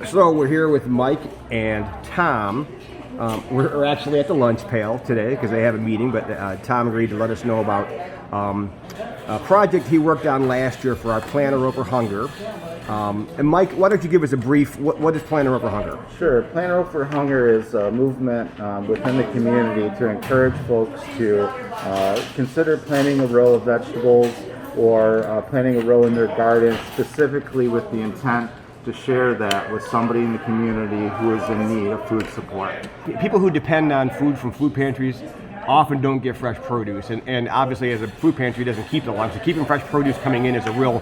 So we're here with Mike and Tom. We're actually at the lunch pail today because they have a meeting, but Tom agreed to let us know about a project he worked on last year for our Planner Over Hunger. And Mike, why don't you give us a brief, what is Planner Over Hunger? Sure. Planner Over Hunger is a movement within the community to encourage folks to consider planting a row of vegetables or planting a row in their garden, specifically with the intent to share that with somebody in the community who is in need of food support. People who depend on food from food pantries often don't get fresh produce, and obviously as a food pantry doesn't keep it long, so keeping fresh produce coming in is a real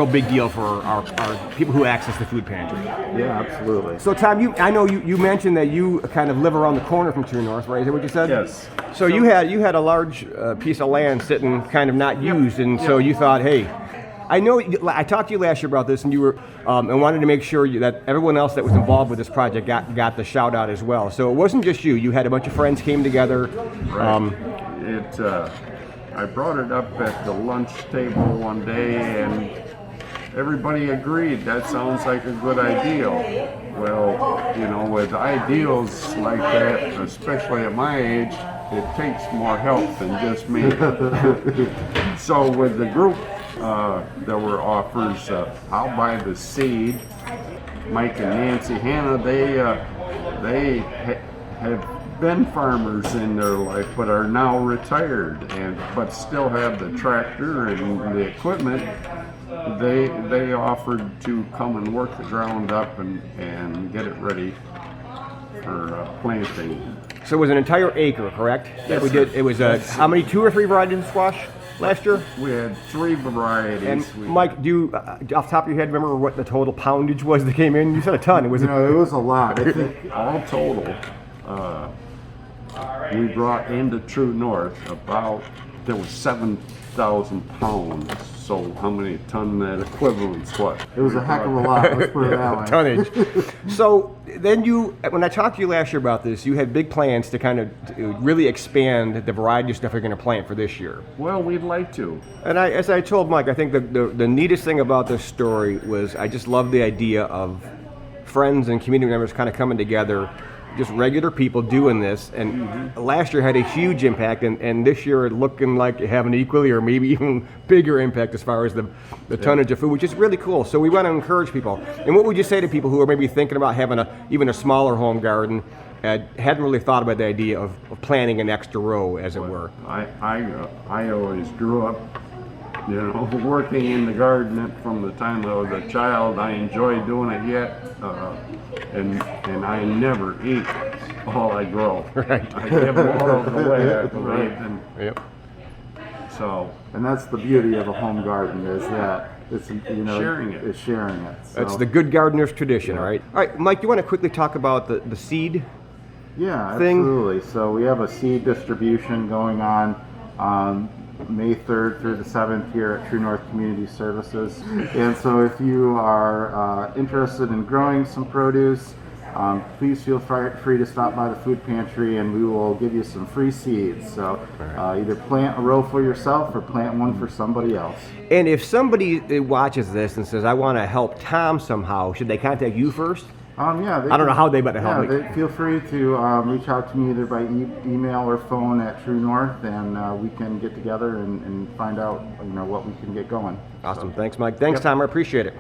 big deal for our people who access the food pantry. Yeah, absolutely. So Tom, I know you mentioned that you kind of live around the corner from TrueNorth, right? Is that what you said? Yes. So you had a large piece of land sitting kind of not used, and so you thought, hey, I know I talked to you last year about this, and you were and wanted to make sure that everyone else that was involved with this project got the shout out as well. So it wasn't just you; you had a bunch of friends came together. Right. I brought it up at the lunch table one day, and everybody agreed that sounds like a good idea. Well, you know, with ideals like that, especially at my age, it takes more help than just me. So with the group, there were offers. I'll buy the seed. Mike and Nancy Hanna, they have been farmers in their life, but are now retired, but still have the tractor and the equipment. They offered to come and work the ground up and get it ready for planting. So it was an entire acre, correct? Yes, we did. It was how many, 2 or 3 varieties of squash last year? We had 3 varieties. And Mike, do you, off the top of your head, remember what the total poundage was that came in? You said a ton. It was a lot. I think all total, we brought into TrueNorth there was 7,000 pounds. So how many ton that equivalents? What? it was a heck of a lot. Let's put it that way. Tonnage. So then when I talked to you last year about this, you had big plans to kind of really expand the variety of stuff you're going to plant for this year. Well, we'd like to. And as I told Mike, I think the neatest thing about this story was I just love the idea of friends and community members kind of coming together, just regular people doing this, and last year had a huge impact, and this year looking like it have an equally or maybe even bigger impact as far as the tonnage of food, which is really cool. So we want to encourage people. And what would you say to people who are maybe thinking about having even a smaller home garden, hadn't really thought about the idea of planting an extra row, as it were? I always grew up, working in the garden from the time I was a child. I enjoy doing it yet, and I never eat all I grow. Right. I give more of the way, I believe. Yep. So, and that's the beauty of a home garden, is that it's sharing it. It's sharing it. So. That's the good gardener's tradition, right? All right, Mike, do you want to quickly talk about the seed? Yeah, thing? Absolutely. So we have a seed distribution going on May 3rd through the 7th here at TrueNorth Community Services. And so if you are interested in growing some produce, please feel free to stop by the food pantry and we will give you some free seeds. So either plant a row for yourself or plant one for somebody else. And if somebody watches this and says, I want to help Tom somehow, should they contact you first? Yeah, I don't know how they better help me. Feel free to reach out to me either by email or phone at TrueNorth, and we can get together and find out what we can get going. Awesome. Thanks, Mike. Thanks, Tom. I appreciate it.